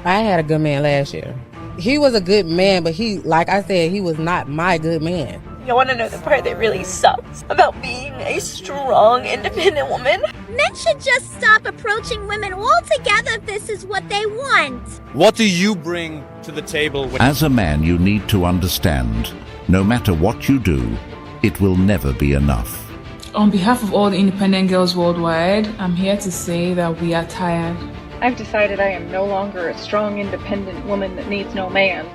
I had a good man last year. He was a good man, but like I said, he was not my good man. You want to know the part that really sucks about being a strong, independent woman? Men should just stop approaching women altogether if this is what they want. What do you bring to the table? As a man, you need to understand, no matter what you do, it will never be enough. On behalf of all the independent girls worldwide, I'm here to say that we are tired. I've decided I am no longer a strong, independent woman that needs no man.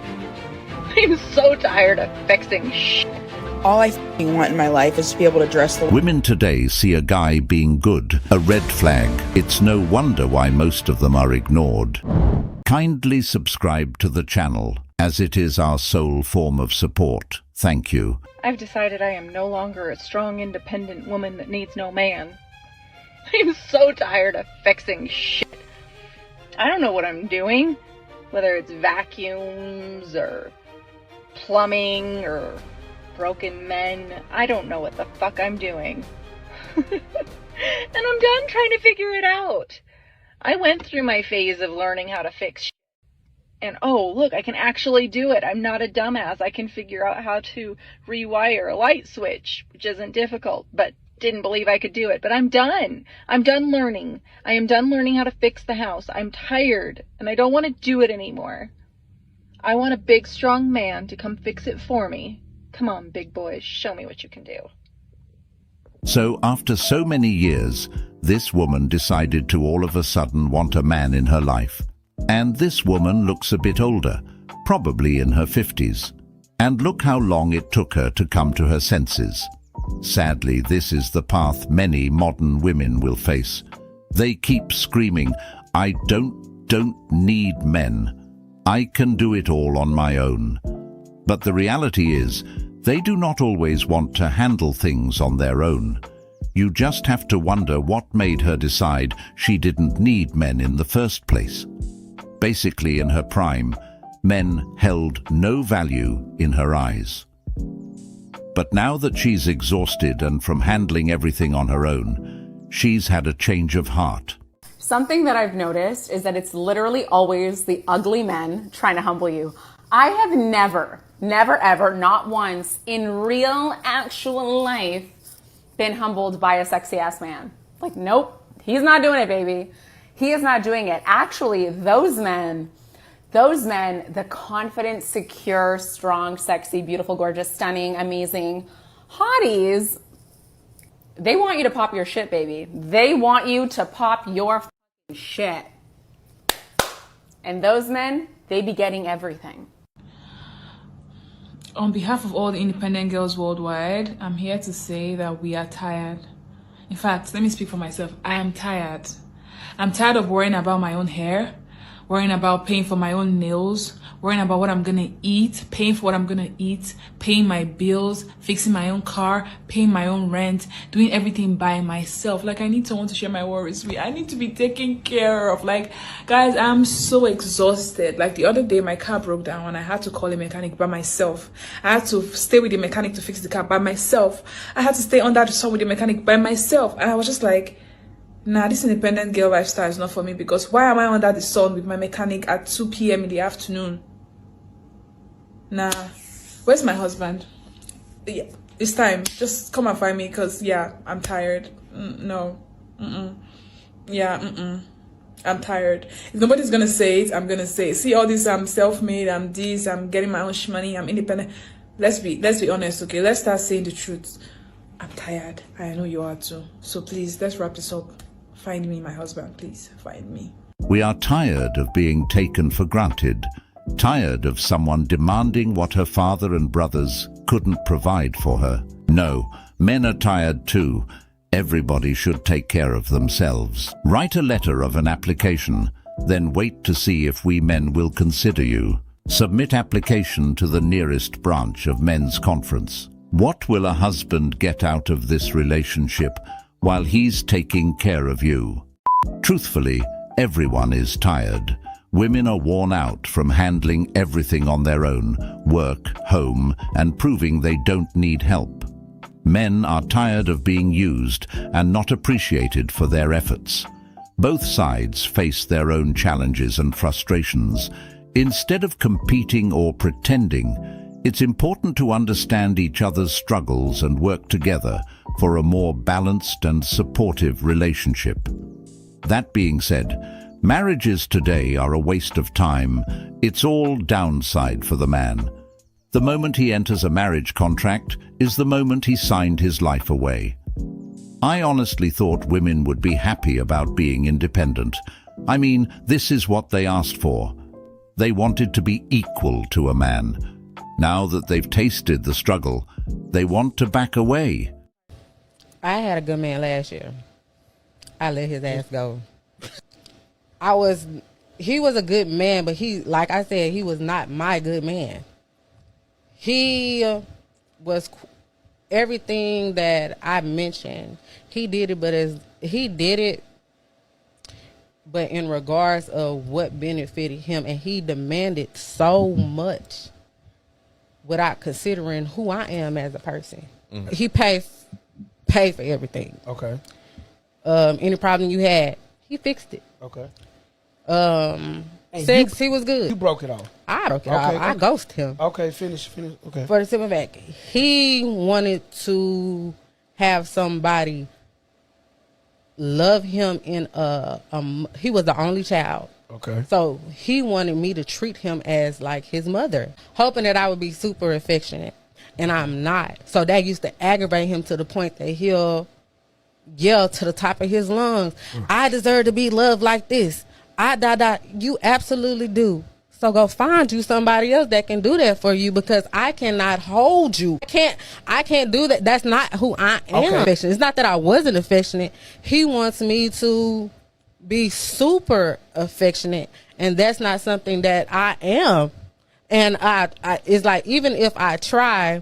I'm so tired of fixing shit. All I want in my life is to be able to dress the... Women today see a guy being good, a red flag. It's no wonder why most of them are ignored. Kindly subscribe to the channel, as it is our sole form of support. Thank you. I've decided I am no longer a strong, independent woman that needs no man. I'm so tired of fixing shit. I don't know what I'm doing, whether it's vacuums or plumbing or broken men. I don't know what the fuck I'm doing. And I'm done trying to figure it out. I went through my phase of learning how to fix shit. And oh, look, I can actually do it. I'm not a dumbass. I can figure out how to rewire a light switch, which isn't difficult, but didn't believe I could do it. But I'm done. I'm done learning. I am done learning how to fix the house. I'm tired, and I don't want to do it anymore. I want a big, strong man to come fix it for me. Come on, big boys, show me what you can do. So after so many years, this woman decided to all of a sudden want a man in her life. And this woman looks a bit older, probably in her 50s. And look how long it took her to come to her senses. Sadly, this is the path many modern women will face. They keep screaming, I don't need men. I can do it all on my own. But the reality is, they do not always want to handle things on their own. You just have to wonder what made her decide she didn't need men in the first place. Basically, in her prime, men held no value in her eyes. But now that she's exhausted and from handling everything on her own, she's had a change of heart. Something that I've noticed is that it's literally always the ugly men trying to humble you. I have never, ever, not once in real, actual life been humbled by a sexy ass man. Like, nope, he's not doing it, baby. He is not doing it. Actually, those men, the confident, secure, strong, sexy, beautiful, gorgeous, stunning, amazing hotties, they want you to pop your shit, baby. They want you to pop your shit. And those men, they be getting everything. On behalf of all the independent girls worldwide, I'm here to say that we are tired. In fact, let me speak for myself. I am tired. I'm tired of worrying about my own hair, worrying about paying for my own nails, worrying about what I'm gonna eat, paying for what I'm gonna eat, paying my bills, fixing my own car, paying my own rent, doing everything by myself. Like, I need someone to share my worries with. I need to be taken care of. Like, guys, I'm so exhausted. Like, the other day, my car broke down and I had to call a mechanic by myself. I had to stay with the mechanic to fix the car by myself. I had to stay under the sun with the mechanic by myself. And I was just like, nah, this independent girl lifestyle is not for me, because why am I under the sun with my mechanic at 2 p.m. in the afternoon? Nah. Where's my husband? Yeah, it's time. Just come and find me, because, yeah, I'm tired. No. Yeah, I'm tired. If nobody's gonna say it, I'm gonna say it. See all this, I'm self-made, I'm this, I'm getting my own money, I'm independent. Let's be honest, okay? Let's start saying the truth. I'm tired. I know you are too. So please, let's wrap this up. Find me my husband, please. Find me. We are tired of being taken for granted, tired of someone demanding what her father and brothers couldn't provide for her. No, men are tired too. Everybody should take care of themselves. Write a letter of an application, then wait to see if we men will consider you. Submit application to the nearest branch of men's conference. What will a husband get out of this relationship while he's taking care of you? Truthfully, everyone is tired. Women are worn out from handling everything on their own, work, home, and proving they don't need help. Men are tired of being used and not appreciated for their efforts. Both sides face their own challenges and frustrations. Instead of competing or pretending, it's important to understand each other's struggles and work together for a more balanced and supportive relationship. That being said, marriages today are a waste of time. It's all downside for the man. The moment he enters a marriage contract is the moment he signed his life away. I honestly thought women would be happy about being independent. I mean, this is what they asked for. They wanted to be equal to a man. Now that they've tasted the struggle, they want to back away. I had a good man last year. I let his ass go. He was a good man, but like I said, he was not my good man. He was everything that I mentioned. He did it, but in regards of what benefited him, and he demanded so much without considering who I am as a person. Mm-hmm. He paid for everything. Okay. Any problem you had, he fixed it. Okay. Sex, he was good. You broke it off. I broke it off. I ghosted him. Okay, finish. Okay. For the simple fact, he wanted to have somebody love him in he was the only child. Okay. So he wanted me to treat him as like his mother, hoping that I would be super affectionate, and I'm not. So that used to aggravate him to the point that he'll yell to the top of his lungs, I deserve to be loved like this. You absolutely do. So go find you somebody else that can do that for you, because I cannot hold you. I can't do that. That's not who I am. Okay. It's not that I wasn't affectionate. He wants me to be super affectionate, and that's not something that I am. And I it's like, even if I try,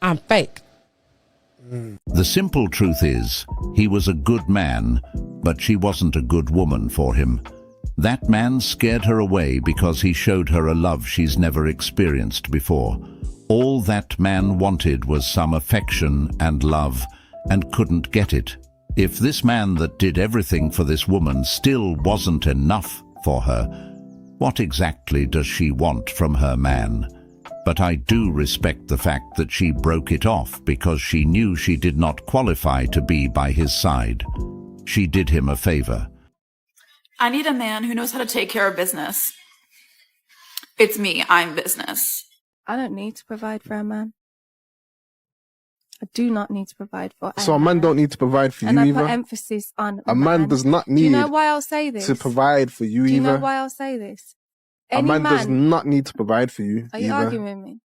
I'm fake. The simple truth is, he was a good man, but she wasn't a good woman for him. That man scared her away because he showed her a love she's never experienced before. All that man wanted was some affection and love, and couldn't get it. If this man that did everything for this woman still wasn't enough for her, what exactly does she want from her man? But I do respect the fact that she broke it off because she knew she did not qualify to be by his side. She did him a favor. I need a man who knows how to take care of business. It's me, I'm business. I don't need to provide for a man. I do not need to provide for So a man don't need to provide for you either? And I put emphasis on a man does not need do you know why I'll say this? to provide for you either. Do you know why I'll say this? A man does not need to provide for you Are you either. arguing with me?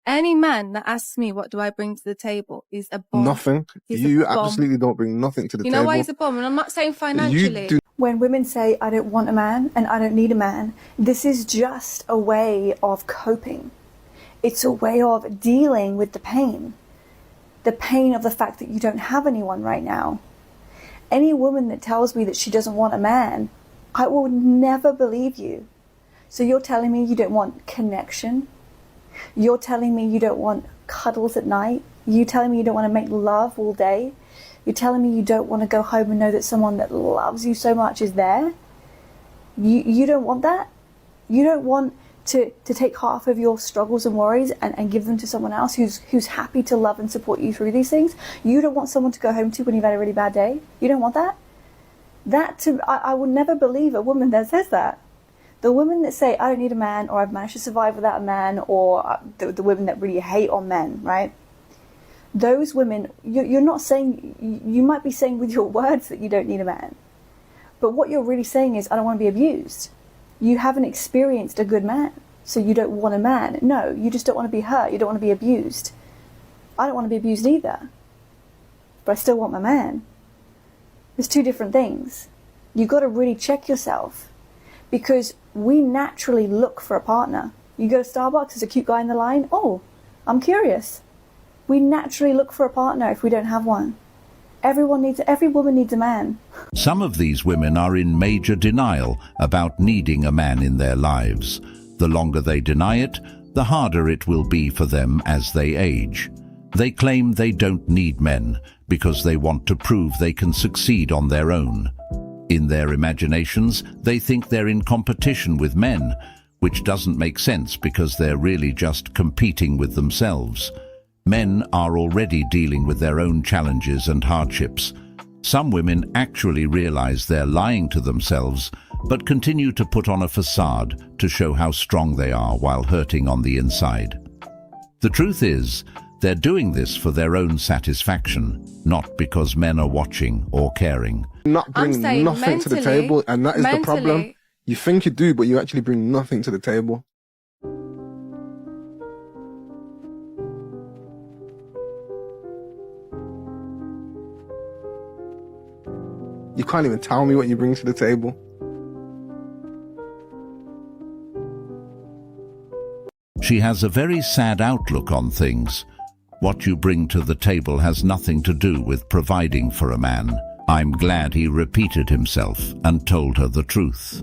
Any man that asks me what do I bring to the table is a bomb. Nothing. You absolutely don't bring nothing to the table. You know why he's a bomb? And I'm not saying financially. When women say, I don't want a man and I don't need a man, this is just a way of coping. It's a way of dealing with the pain of the fact that you don't have anyone right now. Any woman that tells me that she doesn't want a man, I will never believe you. So you're telling me you don't want connection? You're telling me you don't want cuddles at night? You're telling me you don't want to make love all day? You're telling me you don't want to go home and know that someone that loves you so much is there? You don't want that? You don't want to take half of your struggles and worries and give them to someone else who's happy to love and support you through these things? You don't want someone to go home to when you've had a really bad day? You don't want that? I will never believe a woman that says that. The women that say, I don't need a man, or I've managed to survive without a man, or the women that really hate on men, right? Those women, you're not saying, you might be saying with your words that you don't need a man. But what you're really saying is, I don't want to be abused. You haven't experienced a good man, so you don't want a man. No, you just don't want to be hurt. You don't want to be abused. I don't want to be abused either. But I still want my man. There's two different things. You've got to really check yourself. Because we naturally look for a partner. You go to Starbucks, there's a cute guy in the line. Oh, I'm curious. We naturally look for a partner if we don't have one. Every woman needs a man. Some of these women are in major denial about needing a man in their lives. The longer they deny it, the harder it will be for them as they age. They claim they don't need men because they want to prove they can succeed on their own. In their imaginations, they think they're in competition with men, which doesn't make sense because they're really just competing with themselves. Men are already dealing with their own challenges and hardships. Some women actually realize they're lying to themselves, but continue to put on a facade to show how strong they are while hurting on the inside. The truth is, they're doing this for their own satisfaction, not because men are watching or caring. Not bring nothing to the table, and that is the problem. You think you do, but you actually bring nothing to the table. You can't even tell me what you bring to the table. She has a very sad outlook on things. What you bring to the table has nothing to do with providing for a man. I'm glad he repeated himself and told her the truth.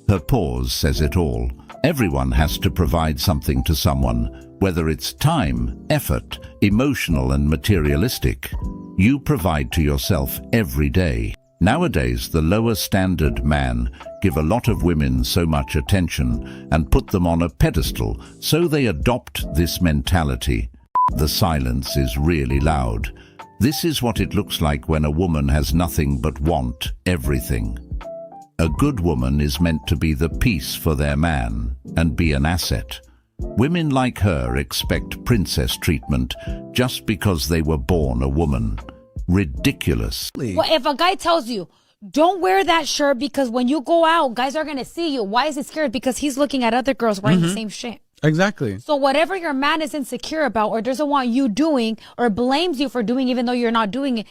Her pause says it all. Everyone has to provide something to someone, whether it's time, effort, emotional and materialistic. You provide to yourself every day. Nowadays, the lower standard man give a lot of women so much attention and put them on a pedestal, so they adopt this mentality. The silence is really loud. This is what it looks like when a woman has nothing but want everything. A good woman is meant to be the piece for their man and be an asset. Women like her expect princess treatment just because they were born a woman. Ridiculous. Well, if a guy tells you, don't wear that shirt because when you go out, guys are going to see you. Why is he scared? Because he's looking at other girls wearing the same shit. Exactly. So whatever your man is insecure about or doesn't want you doing or blames you for doing even though you're not doing it,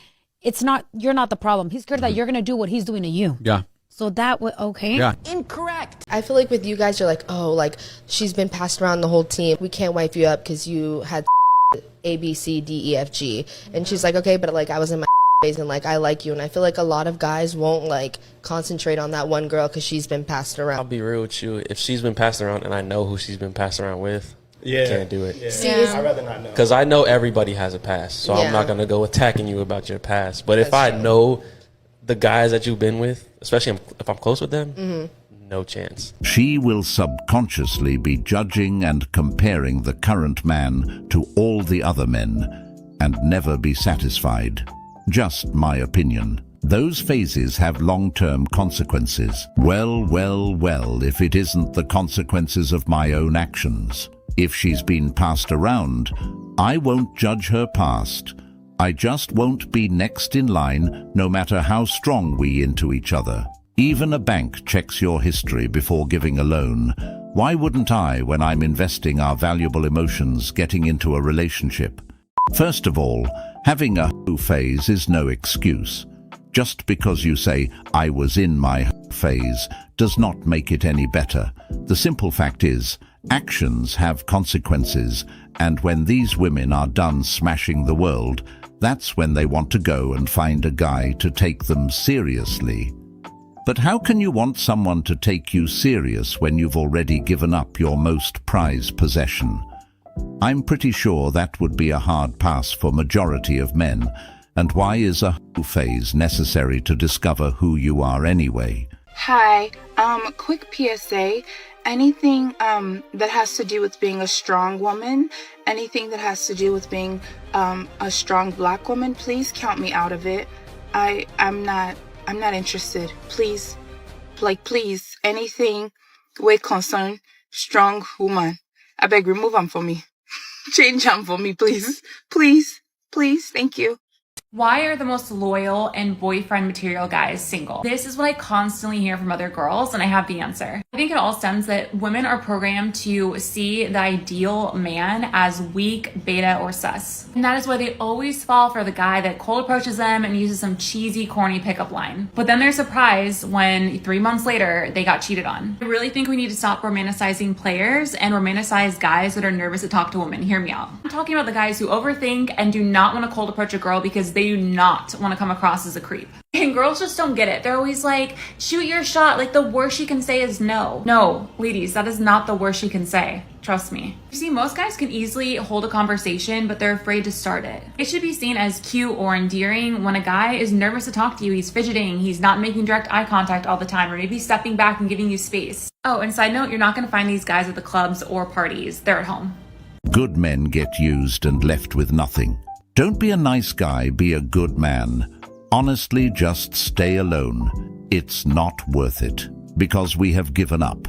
you're not the problem. He's scared that you're going to do what he's doing to you. Yeah. So that would, okay. Yeah. Incorrect. I feel like with you guys, you're like, oh, like she's been passed around the whole team. We can't wipe you up because you had A, B, C, D, E, F, G. And she's like, okay, but like I was in my phase and like I like you. And I feel like a lot of guys won't like concentrate on that one girl because she's been passed around. I'll be real with you. If she's been passed around and I know who she's been passed around with, I can't do it. Yeah. I'd rather not know. Because I know everybody has a past. So I'm not going to go attacking you about your past. But if I know the guys that you've been with, especially if I'm close with them, no chance. She will subconsciously be judging and comparing the current man to all the other men and never be satisfied. Just my opinion. Those phases have long-term consequences. Well, if it isn't the consequences of my own actions. If she's been passed around, I won't judge her past. I just won't be next in line, no matter how strong we into each other. Even a bank checks your history before giving a loan. Why wouldn't I when I'm investing our valuable emotions getting into a relationship? First of all, having a phase is no excuse. Just because you say, I was in my phase, does not make it any better. The simple fact is, actions have consequences, and when these women are done smashing the world, that's when they want to go and find a guy to take them seriously. But how can you want someone to take you serious when you've already given up your most prized possession? I'm pretty sure that would be a hard pass for majority of men. And why is a phase necessary to discover who you are anyway? Hi, quick PSA. Anything that has to do with being a strong woman, anything that has to do with being a strong black woman, please count me out of it. I'm not interested. Please, please, anything with concern strong woman. I beg, remove them for me. Change them for me, please. Please, thank you. Why are the most loyal and boyfriend material guys single? This is what I constantly hear from other girls, and I have the answer. I think it all stems that women are programmed to see the ideal man as weak, beta, or sus. And that is why they always fall for the guy that cold approaches them and uses some cheesy, corny pickup line. But then they're surprised when 3 months later, they got cheated on. I really think we need to stop romanticizing players and romanticize guys that are nervous to talk to women. Hear me out. I'm talking about the guys who overthink and do not want to cold approach a girl because they do not want to come across as a creep. And girls just don't get it. They're always like, shoot your shot. Like, the worst she can say is no. No, ladies, that is not the worst she can say. Trust me. You see, most guys can easily hold a conversation, but they're afraid to start it. It should be seen as cute or endearing when a guy is nervous to talk to you. He's fidgeting, he's not making direct eye contact all the time, or maybe stepping back and giving you space. Oh, and side note, you're not gonna find these guys at the clubs or parties. They're at home. Good men get used and left with nothing. Don't be a nice guy, be a good man. Honestly, just stay alone. It's not worth it, because we have given up.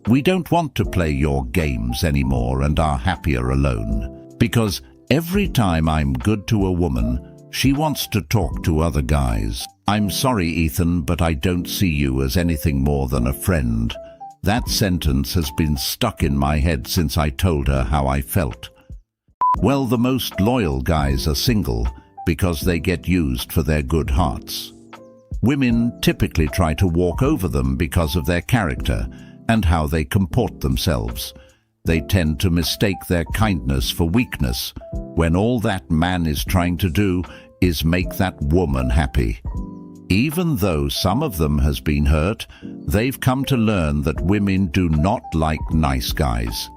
We don't want to play your games anymore and are happier alone. Because every time I'm good to a woman, she wants to talk to other guys. I'm sorry, Ethan, but I don't see you as anything more than a friend. That sentence has been stuck in my head since I told her how I felt. Well, the most loyal guys are single, because they get used for their good hearts. Women typically try to walk over them because of their character and how they comport themselves. They tend to mistake their kindness for weakness, when all that man is trying to do is make that woman happy. Even though some of them has been hurt, they've come to learn that women do not like nice guys.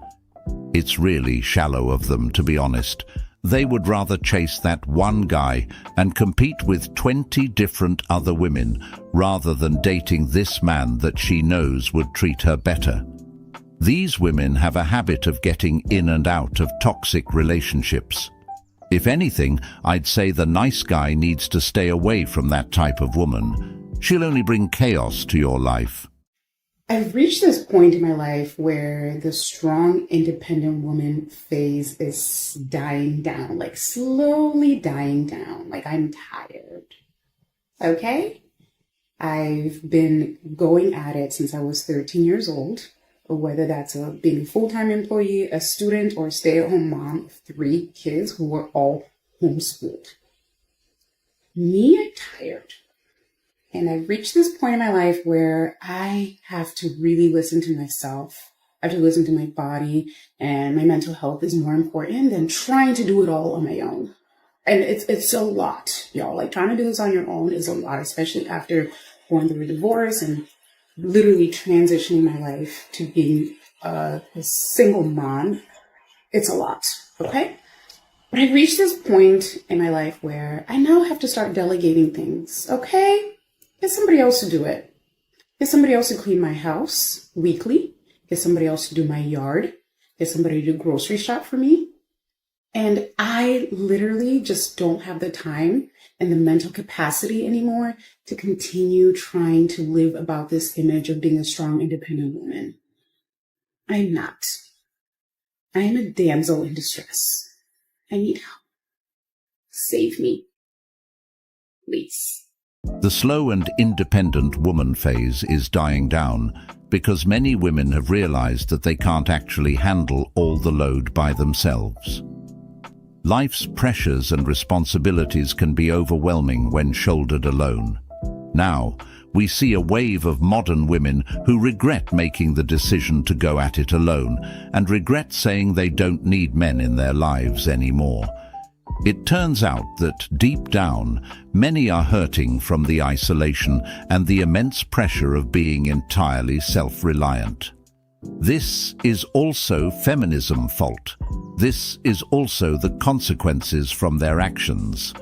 It's really shallow of them, to be honest. They would rather chase that one guy and compete with 20 different other women rather than dating this man that she knows would treat her better. These women have a habit of getting in and out of toxic relationships. If anything, I'd say the nice guy needs to stay away from that type of woman. She'll only bring chaos to your life. I've reached this point in my life where the strong, independent woman phase is dying down, like slowly dying down. Like, I'm tired. Okay? I've been going at it since I was 13 years old, whether that's being a full-time employee, a student, or a stay-at-home mom of 3 kids who were all homeschooled. Me, I'm tired. And I've reached this point in my life where I have to really listen to myself. I have to listen to my body, and my mental health is more important than trying to do it all on my own. And it's a lot, y'all. Like, trying to do this on your own is a lot, especially after going through a divorce and literally transitioning my life to being a single mom. It's a lot, okay? But I've reached this point in my life where I now have to start delegating things, okay? Get somebody else to do it. Get somebody else to clean my house weekly. Get somebody else to do my yard. Get somebody to do grocery shop for me. And I literally just don't have the time and the mental capacity anymore to continue trying to live about this image of being a strong, independent woman. I'm not. I am a damsel in distress. I need help. Save me. Please. The slow and independent woman phase is dying down because many women have realized that they can't actually handle all the load by themselves. Life's pressures and responsibilities can be overwhelming when shouldered alone. Now, we see a wave of modern women who regret making the decision to go at it alone and regret saying they don't need men in their lives anymore. It turns out that deep down, many are hurting from the isolation and the immense pressure of being entirely self-reliant. This is also feminism's fault. This is also the consequences from their actions.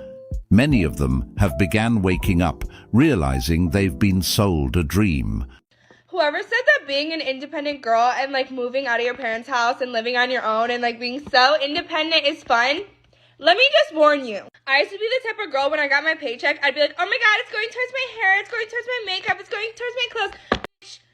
Many of them have began waking up, realizing they've been sold a dream. Whoever said that being an independent girl and like moving out of your parents' house and living on your own and like being so independent is fun, let me just warn you. I used to be the type of girl when I got my paycheck, I'd be like, oh my god, it's going towards my hair, it's going towards my makeup, it's going towards my clothes.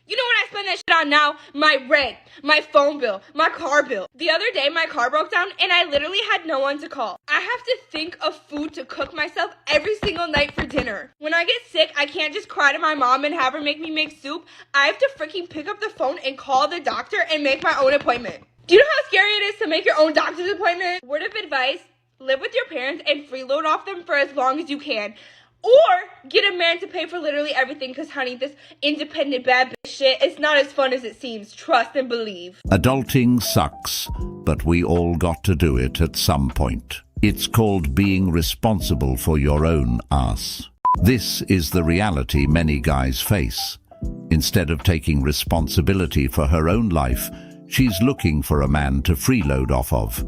You know what I spend that shit on now? My rent, my phone bill, my car bill. The other day, my car broke down and I literally had no one to call. I have to think of food to cook myself every single night for dinner. When I get sick, I can't just cry to my mom and have her make me make soup. I have to freaking pick up the phone and call the doctor and make my own appointment. Do you know how scary it is to make your own doctor's appointment? Word of advice, live with your parents and freeload off them for as long as you can. Or get a man to pay for literally everything, because honey, this independent bad bitch shit, it's not as fun as it seems. Trust and believe. Adulting sucks, but we all got to do it at some point. It's called being responsible for your own ass. This is the reality many guys face. Instead of taking responsibility for her own life, she's looking for a man to freeload off of.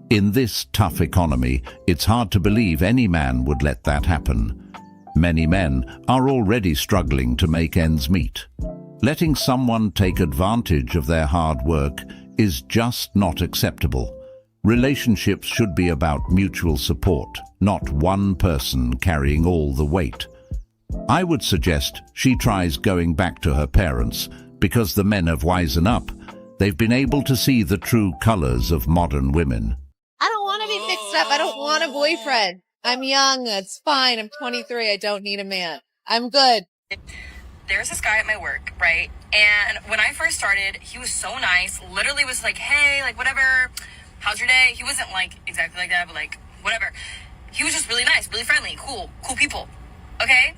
In this tough economy, it's hard to believe any man would let that happen. Many men are already struggling to make ends meet. Letting someone take advantage of their hard work is just not acceptable. Relationships should be about mutual support, not one person carrying all the weight. I would suggest she tries going back to her parents, because the men have wisen up. They've been able to see the true colors of modern women. I don't want to be fixed up. I don't want a boyfriend. I'm young. It's fine. I'm 23. I don't need a man. I'm good. There's this guy at my work, right? And when I first started, he was so nice. Literally was like, hey, like, whatever. How's your day? He wasn't like exactly like that, but like, whatever. He was just really nice, really friendly, cool people. Okay?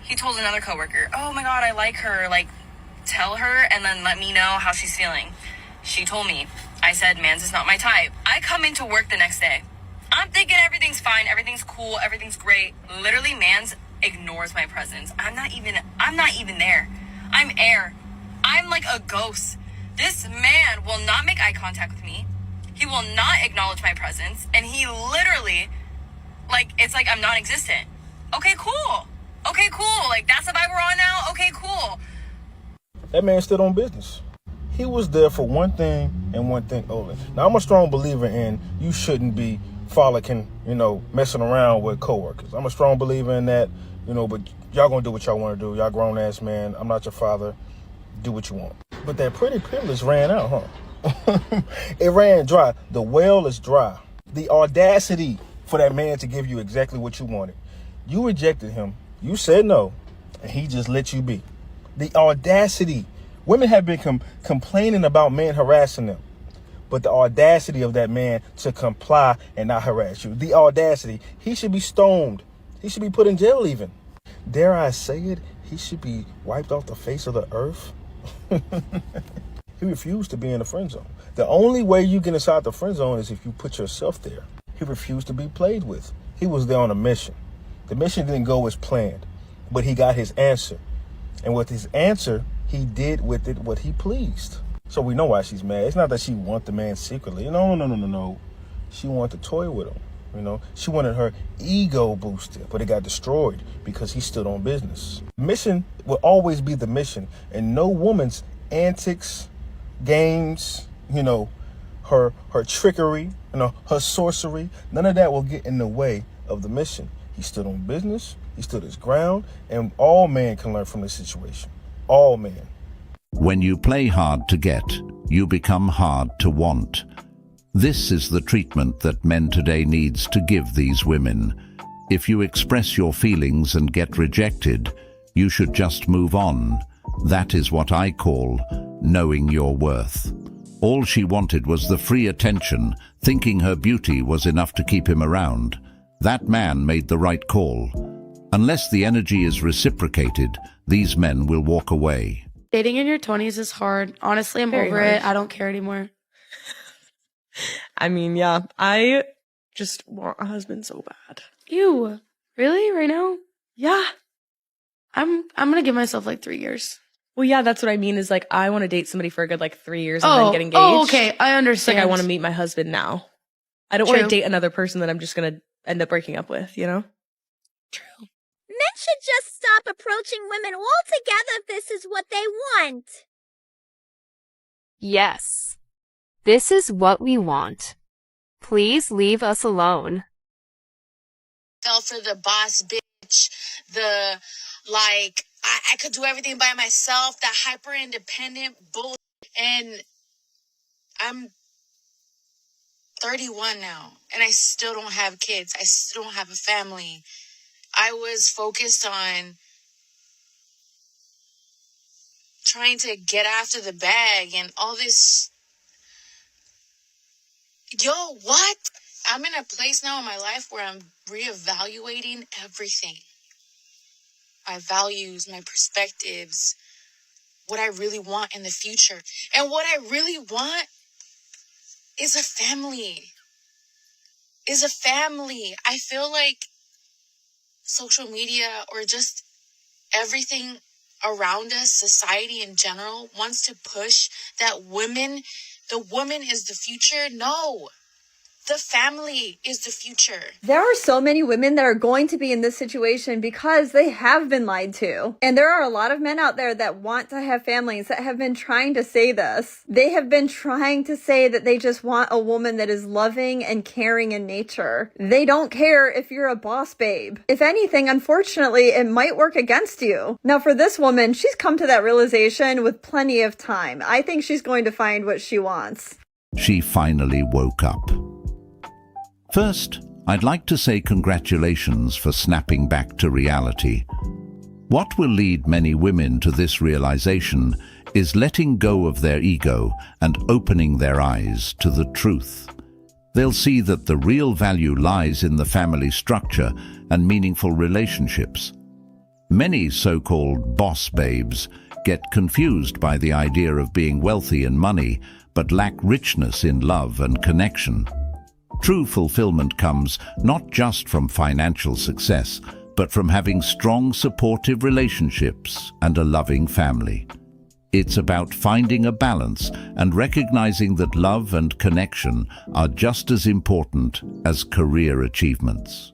He told another coworker, oh my God, I like her. Like, tell her and then let me know how she's feeling. She told me. I said, man's is not my type. I come into work the next day. I'm thinking everything's fine, everything's cool, everything's great. Literally, man's ignores my presence. I'm not even there. I'm air. I'm like a ghost. This man will not make eye contact with me. He will not acknowledge my presence. And he literally, like, it's like I'm non-existent. Okay, cool. Like, that's the vibe we're on now? Okay, cool. That man stood on business. He was there for one thing and one thing only. Now, I'm a strong believer in you shouldn't be frolicking, messing around with coworkers. I'm a strong believer in that, but y'all gonna do what y'all want to do. Y'all grown-ass man. I'm not your father. Do what you want. But that pretty privilege ran out, huh? It ran dry. The well is dry. The audacity for that man to give you exactly what you wanted. You rejected him. You said no, and he just let you be. The audacity. Women have been complaining about men harassing them, but the audacity of that man to comply and not harass you. The audacity. He should be stoned. He should be put in jail even. Dare I say it? He should be wiped off the face of the earth. He refused to be in the friend zone. The only way you get inside the friend zone is if you put yourself there. He refused to be played with. He was there on a mission. The mission didn't go as planned, but he got his answer. And with his answer, he did with it what he pleased. So we know why she's mad. It's not that she wanted the man secretly. No. She wanted to toy with him. She wanted her ego boosted, but it got destroyed because he stood on business. Mission will always be the mission, and no woman's antics, games, her trickery, her sorcery, none of that will get in the way of the mission. He stood on business, he stood his ground, and all men can learn from this situation. All men. When you play hard to get, you become hard to want. This is the treatment that men today needs to give these women. If you express your feelings and get rejected, you should just move on. That is what I call knowing your worth. All she wanted was the free attention, thinking her beauty was enough to keep him around. That man made the right call. Unless the energy is reciprocated, these men will walk away. Dating in your 20s is hard. Honestly, I'm over it. I don't care anymore. I mean, yeah, I just want a husband so bad. You really right now? Yeah. I'm gonna give myself like 3 years. Well, yeah, that's what I mean is like I want to date somebody for a good like 3 years and then get engaged. Oh, okay. I understand. It's like I want to meet my husband now. I don't want to date another person that I'm just gonna end up breaking up with, True. Men should just stop approaching women altogether if this is what they want. Yes. This is what we want. Please leave us alone. Fell for the boss bitch, I could do everything by myself, that hyper independent bull. And I'm 31 now, and I still don't have kids. I still don't have a family. I was focused on trying to get after the bag and all this. Yo, what? I'm in a place now in my life where I'm reevaluating everything. My values, my perspectives, what I really want in the future. And what I really want is a family. I feel like social media or just everything around us, society in general, wants to push that the woman is the future. No. The family is the future. There are so many women that are going to be in this situation because they have been lied to. And there are a lot of men out there that want to have families that have been trying to say this. They have been trying to say that they just want a woman that is loving and caring in nature. They don't care if you're a boss babe. If anything, unfortunately, it might work against you. Now for this woman, she's come to that realization with plenty of time. I think she's going to find what she wants. She finally woke up. First, I'd like to say congratulations for snapping back to reality. What will lead many women to this realization is letting go of their ego and opening their eyes to the truth. They'll see that the real value lies in the family structure and meaningful relationships. Many so-called boss babes get confused by the idea of being wealthy in money, but lack richness in love and connection. True fulfillment comes not just from financial success, but from having strong, supportive relationships and a loving family. It's about finding a balance and recognizing that love and connection are just as important as career achievements.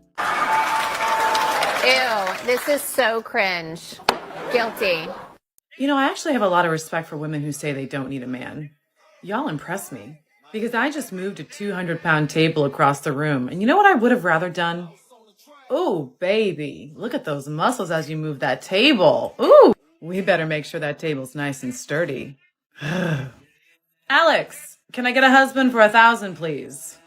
Ew, this is so cringe. Guilty. You know, I actually have a lot of respect for women who say they don't need a man. Y'all impress me. Because I just moved a 200-pound table across the room. And you know what I would have rather done? Oh, baby, look at those muscles as you move that table. Ooh, we better make sure that table's nice and sturdy. Alex, can I get a husband for 1,000, please?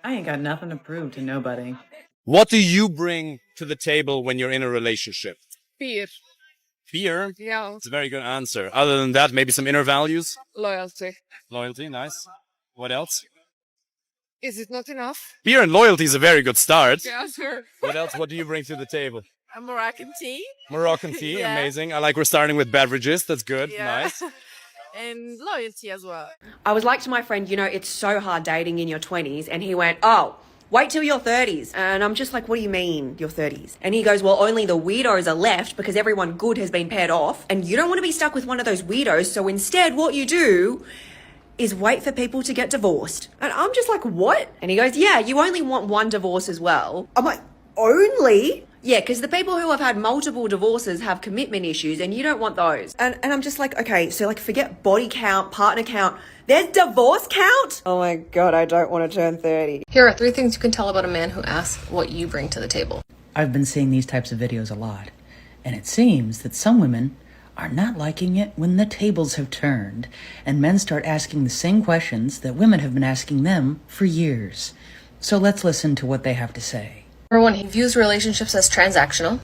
I ain't got nothing to prove to nobody. What do you bring to the table when you're in a relationship? Fear. Fear? Yeah. It's a very good answer. Other than that, maybe some inner values? Loyalty. Loyalty, nice. What else? Is it not enough? Fear and loyalty is a very good start. Yeah, sure. What else? What do you bring to the table? A Moroccan tea. Moroccan tea, Yeah. amazing. I like we're starting with beverages. That's good, Yeah. nice. And loyalty as well. I was like to my friend, you know, it's so hard dating in your 20s. And he went, oh, wait till your 30s. And I'm just like, what do you mean, your 30s? And he goes, well, only the weirdos are left because everyone good has been paired off. And you don't want to be stuck with one of those weirdos. So instead, what you do is wait for people to get divorced. And I'm just like, what? And he goes, yeah, you only want one divorce as well. I'm like, only? Yeah, because the people who have had multiple divorces have commitment issues and you don't want those. And I'm just like, okay, so like forget body count, partner count. There's divorce count? Oh my God, I don't want to turn 30. Here are 3 things you can tell about a man who asks what you bring to the table. I've been seeing these types of videos a lot. And it seems that some women are not liking it when the tables have turned and men start asking the same questions that women have been asking them for years. So let's listen to what they have to say. Number 1, he views relationships as transactional.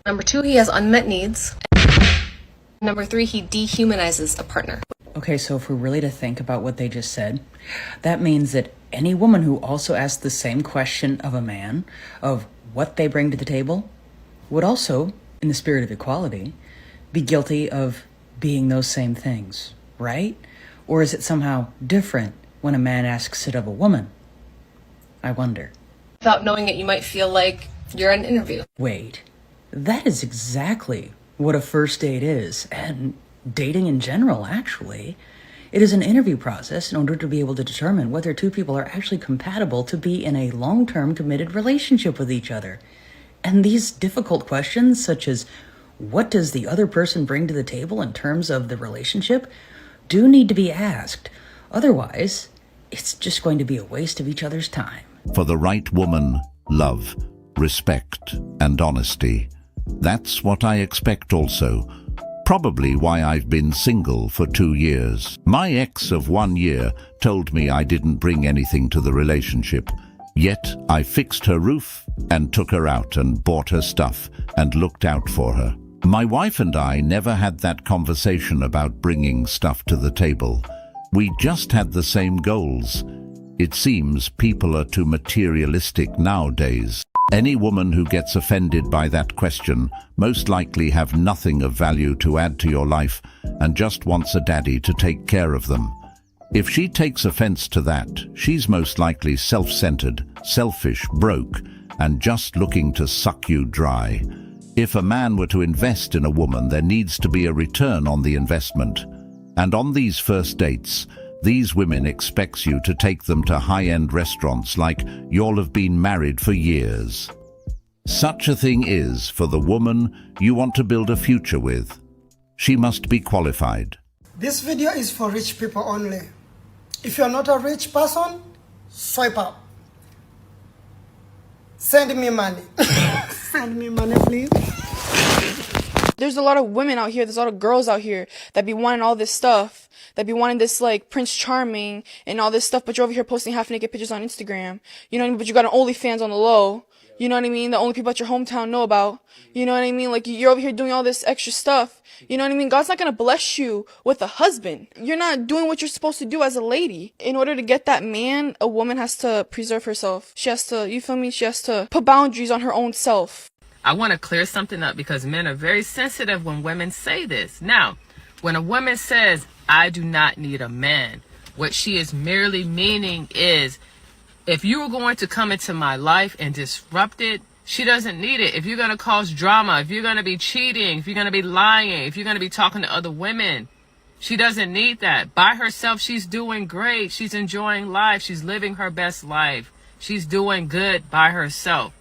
Number 2, he has unmet needs. Number 3, he dehumanizes a partner. Okay, so if we're really to think about what they just said, that means that any woman who also asks the same question of a man, of what they bring to the table, would also, in the spirit of equality, be guilty of being those same things, right? Or is it somehow different when a man asks it of a woman? I wonder. Without knowing it, you might feel like you're in an interview. Wait, that is exactly what a first date is, and dating in general, actually. It is an interview process in order to be able to determine whether two people are actually compatible to be in a long-term committed relationship with each other. And these difficult questions, such as what does the other person bring to the table in terms of the relationship, do need to be asked. Otherwise, it's just going to be a waste of each other's time. For the right woman, love, respect, and honesty. That's what I expect also. Probably why I've been single for 2 years. My ex of 1 year told me I didn't bring anything to the relationship. Yet I fixed her roof and took her out and bought her stuff and looked out for her. My wife and I never had that conversation about bringing stuff to the table. We just had the same goals. It seems people are too materialistic nowadays. Any woman who gets offended by that question most likely have nothing of value to add to your life and just wants a daddy to take care of them. If she takes offense to that, she's most likely self-centered, selfish, broke, and just looking to suck you dry. If a man were to invest in a woman, there needs to be a return on the investment. And on these first dates, these women expects you to take them to high-end restaurants like you'll have been married for years. Such a thing is for the woman you want to build a future with. She must be qualified. This video is for rich people only. If you're not a rich person, swipe up. Send me money. Send me money, please. There's a lot of women out here, there's a lot of girls out here that be wanting all this stuff, that be wanting this like Prince Charming and all this stuff, but you're over here posting half naked pictures on Instagram. You know what I mean? But you got an OnlyFans on the low. You know what I mean? The only people at your hometown know about. You know what I mean? Like, you're over here doing all this extra stuff. You know what I mean? God's not going to bless you with a husband. You're not doing what you're supposed to do as a lady. In order to get that man, a woman has to preserve herself. She has to, you feel me? She has to put boundaries on her own self. I want to clear something up because men are very sensitive when women say this. Now, when a woman says, I do not need a man, what she is merely meaning is, if you are going to come into my life and disrupt it, she doesn't need it. If you're going to cause drama, if you're going to be cheating, if you're going to be lying, if you're going to be talking to other women, she doesn't need that. By herself, she's doing great. She's enjoying life. She's living her best life. She's doing good by herself.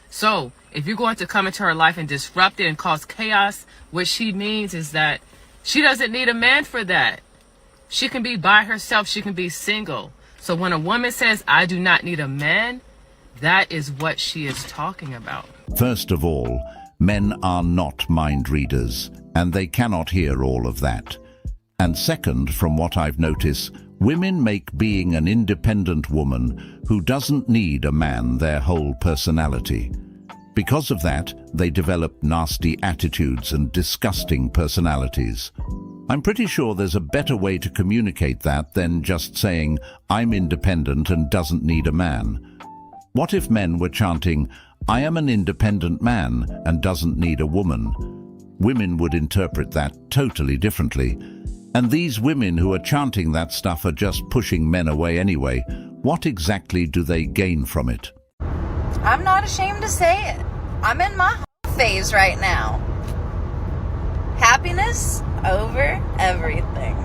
So if you're going to come into her life and disrupt it and cause chaos, what she means is that she doesn't need a man for that. She can be by herself. She can be single. So when a woman says, I do not need a man, that is what she is talking about. First of all, men are not mind readers, and they cannot hear all of that. And second, from what I've noticed, women make being an independent woman who doesn't need a man their whole personality. Because of that, they develop nasty attitudes and disgusting personalities. I'm pretty sure there's a better way to communicate that than just saying, I'm independent and doesn't need a man. What if men were chanting, I am an independent man and doesn't need a woman? Women would interpret that totally differently. And these women who are chanting that stuff are just pushing men away anyway. What exactly do they gain from it? I'm not ashamed to say it. I'm in my phase right now. Happiness over everything.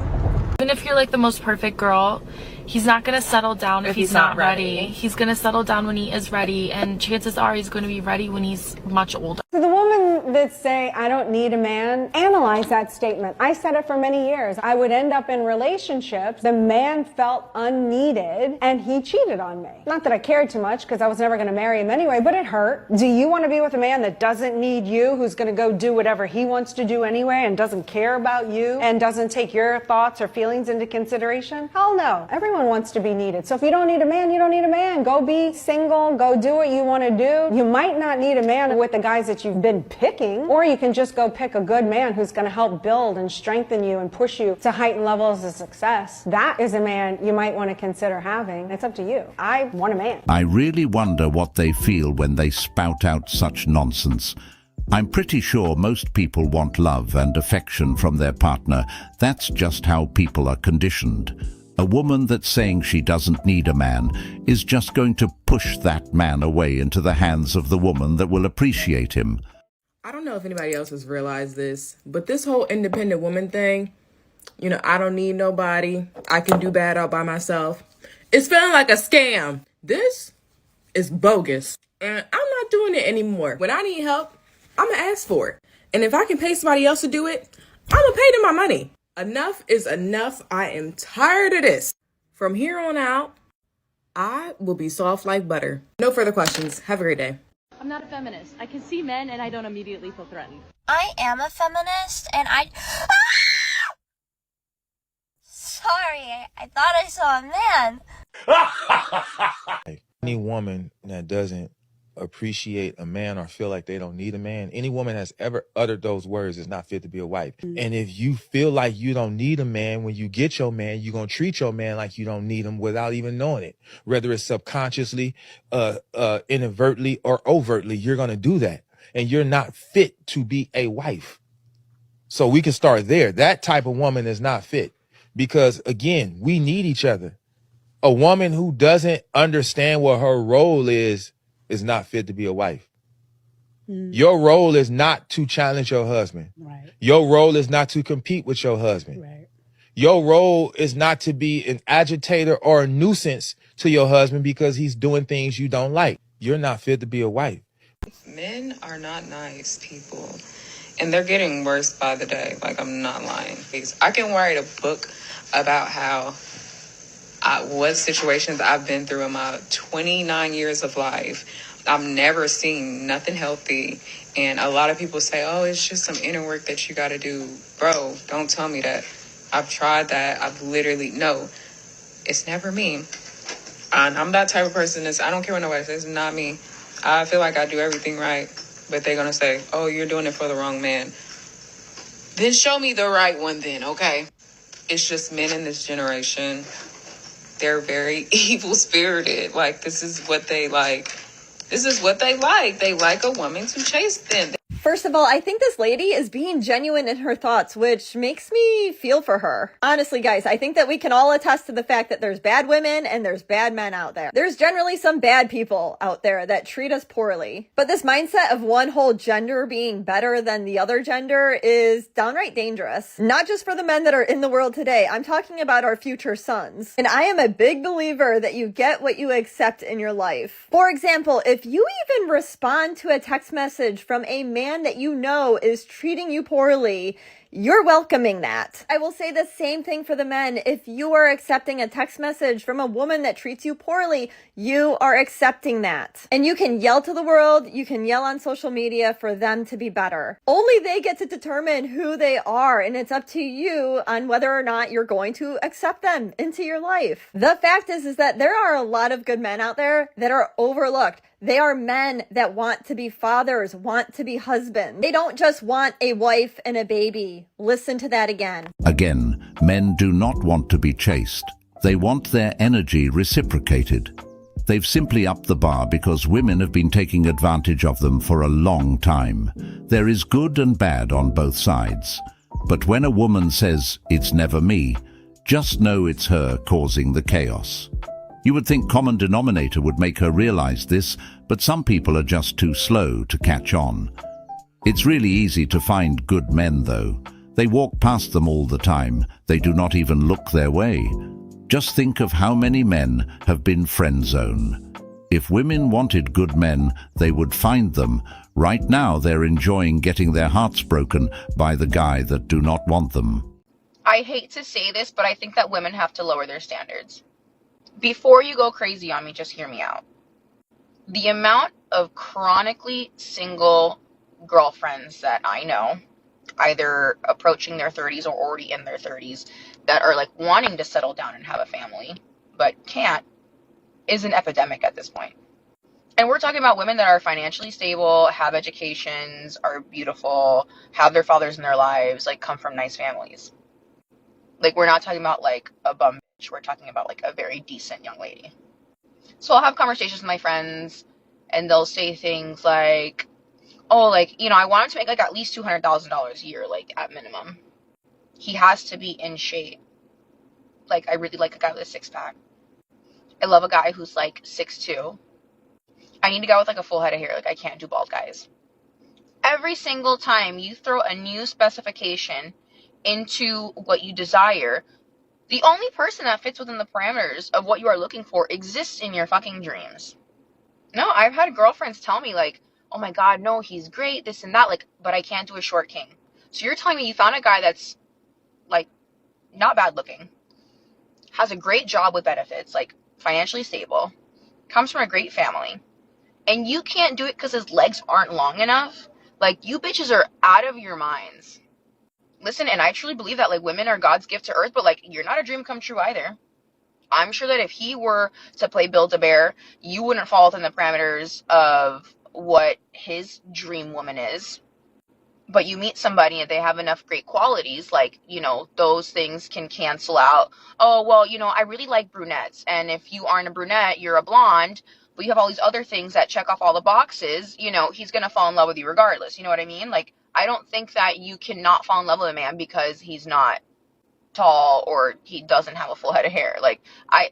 Even if you're like the most perfect girl, he's not going to settle down if he's not ready. He's going to settle down when he is ready, and chances are he's going to be ready when he's much older. So the women that say, I don't need a man, analyze that statement. I said it for many years. I would end up in relationships. The man felt unneeded, and he cheated on me. Not that I cared too much, because I was never going to marry him anyway, but it hurt. Do you want to be with a man that doesn't need you, who's going to go do whatever he wants to do anyway, and doesn't care about you, and doesn't take your thoughts or feelings into consideration? Hell no. Everyone wants to be needed. So if you don't need a man, you don't need a man. Go be single. Go do what you want to do. You might not need a man with the guys that you've been picking, or you can just go pick a good man who's going to help build and strengthen you and push you to heightened levels of success. That is a man you might want to consider having. It's up to you. I want a man. I really wonder what they feel when they spout out such nonsense. I'm pretty sure most people want love and affection from their partner. That's just how people are conditioned. A woman that's saying she doesn't need a man is just going to push that man away into the hands of the woman that will appreciate him. I don't know if anybody else has realized this, but this whole independent woman thing, you know, I don't need nobody, I can do bad all by myself, it's feeling like a scam. This is bogus, and I'm not doing it anymore. When I need help, I'm gonna ask for it. And if I can pay somebody else to do it, I'm gonna pay them my money. Enough is enough. I am tired of this. From here on out, I will be soft like butter. No further questions. Have a great day. I'm not a feminist. I can see men and I don't immediately feel threatened. I am a feminist, and Sorry, I thought I saw a man. Any woman that doesn't appreciate a man or feel like they don't need a man, any woman that's ever uttered those words is not fit to be a wife. And if you feel like you don't need a man, when you get your man, you're going to treat your man like you don't need him without even knowing it. Whether it's subconsciously, inadvertently, or overtly, you're going to do that. And you're not fit to be a wife. So we can start there. That type of woman is not fit because, again, we need each other. A woman who doesn't understand what her role is is not fit to be a wife. Your role is not to challenge your husband. Your role is not to compete with your husband. Your role is not to be an agitator or a nuisance to your husband because he's doing things you don't like. You're not fit to be a wife. Men are not nice people. And they're getting worse by the day. Like, I'm not lying. I can write a book about what situations I've been through in my 29 years of life. I've never seen nothing healthy. And a lot of people say, oh, it's just some inner work that you got to do. Bro, don't tell me that. I've tried that. No, it's never me. And I'm that type of person. I don't care what nobody says. It's not me. I feel like I do everything right. But they're going to say, oh, you're doing it for the wrong man. Then show me the right one then, okay? It's just men in this generation. They're very evil-spirited. Like, this is what they like. This is what they like. They like a woman to chase them. First of all, I think this lady is being genuine in her thoughts, which makes me feel for her. Honestly, guys, I think that we can all attest to the fact that there's bad women and there's bad men out there. There's generally some bad people out there that treat us poorly. But this mindset of one whole gender being better than the other gender is downright dangerous. Not just for the men that are in the world today. I'm talking about our future sons. And I am a big believer that you get what you accept in your life. For example, if you even respond to a text message from a man that you know is treating you poorly, you're welcoming that. I will say the same thing for the men. If you are accepting a text message from a woman that treats you poorly, you are accepting that. And you can yell to the world, you can yell on social media for them to be better. Only they get to determine who they are, and it's up to you on whether or not you're going to accept them into your life. The fact is that there are a lot of good men out there that are overlooked. They are men that want to be fathers, want to be husbands. They don't just want a wife and a baby. Listen to that again. Again, men do not want to be chased. They want their energy reciprocated. They've simply upped the bar because women have been taking advantage of them for a long time. There is good and bad on both sides. But when a woman says, "It's never me," just know it's her causing the chaos. You would think common denominator would make her realize this, but some people are just too slow to catch on. It's really easy to find good men, though. They walk past them all the time. They do not even look their way. Just think of how many men have been friend zone. If women wanted good men, they would find them. Right now, they're enjoying getting their hearts broken by the guy that do not want them. I hate to say this, but I think that women have to lower their standards. Before you go crazy on me, just hear me out. The amount of chronically single girlfriends that I know, either approaching their 30s or already in their 30s, that are like wanting to settle down and have a family, but can't, is an epidemic at this point. And we're talking about women that are financially stable, have educations, are beautiful, have their fathers in their lives, like come from nice families. Like, we're not talking about like a bum bitch. We're talking about like a very decent young lady. So I'll have conversations with my friends and they'll say things like, oh, like, you know, I want him to make like at least $200,000 a year, like at minimum. He has to be in shape. Like, I really like a guy with a six pack. I love a guy who's like 6'2". I need a guy with like a full head of hair. Like, I can't do bald guys. Every single time you throw a new specification into what you desire, the only person that fits within the parameters of what you are looking for exists in your fucking dreams. No, I've had girlfriends tell me like, oh my god, no, he's great, this and that, like, but I can't do a short king. So you're telling me you found a guy that's like not bad looking, has a great job with benefits, like financially stable, comes from a great family, and you can't do it because his legs aren't long enough? Like, you bitches are out of your minds. Listen, and I truly believe that, like, women are God's gift to earth, but, like, you're not a dream come true either. I'm sure that if he were to play Build-A-Bear, you wouldn't fall within the parameters of what his dream woman is. But you meet somebody and they have enough great qualities, like, you know, those things can cancel out. Oh, well, you know, I really like brunettes. And if you aren't a brunette, you're a blonde, but you have all these other things that check off all the boxes, you know, he's going to fall in love with you regardless. You know what I mean? Like, I don't think that you cannot fall in love with a man because he's not tall or he doesn't have a full head of hair. Like, I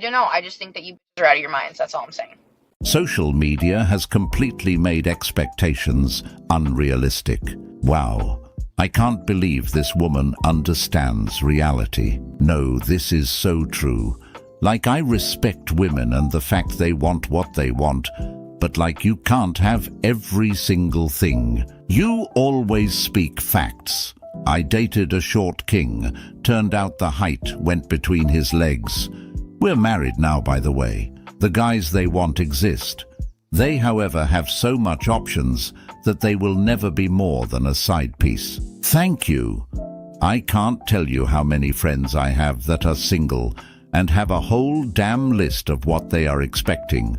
don't know. I just think that you are out of your minds. That's all I'm saying. Social media has completely made expectations unrealistic. Wow. I can't believe this woman understands reality. No, this is so true. Like, I respect women and the fact they want what they want, but like, you can't have every single thing. You always speak facts. I dated a short king. Turned out the height went between his legs. We're married now, by the way. The guys they want exist. They, however, have so much options that they will never be more than a side piece. Thank you. I can't tell you how many friends I have that are single and have a whole damn list of what they are expecting.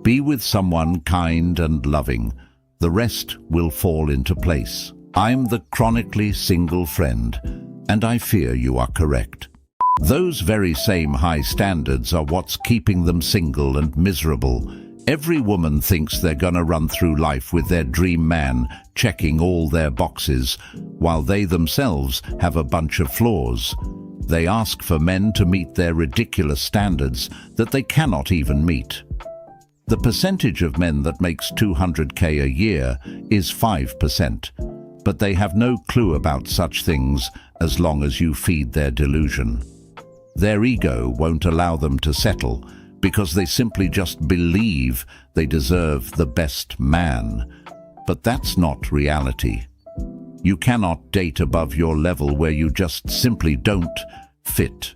Be with someone kind and loving. The rest will fall into place. I'm the chronically single friend, and I fear you are correct. Those very same high standards are what's keeping them single and miserable. Every woman thinks they're gonna run through life with their dream man, checking all their boxes, while they themselves have a bunch of flaws. They ask for men to meet their ridiculous standards that they cannot even meet. The percentage of men that makes 200K a year is 5%, but they have no clue about such things as long as you feed their delusion. Their ego won't allow them to settle because they simply just believe they deserve the best man. But that's not reality. You cannot date above your level where you just simply don't fit.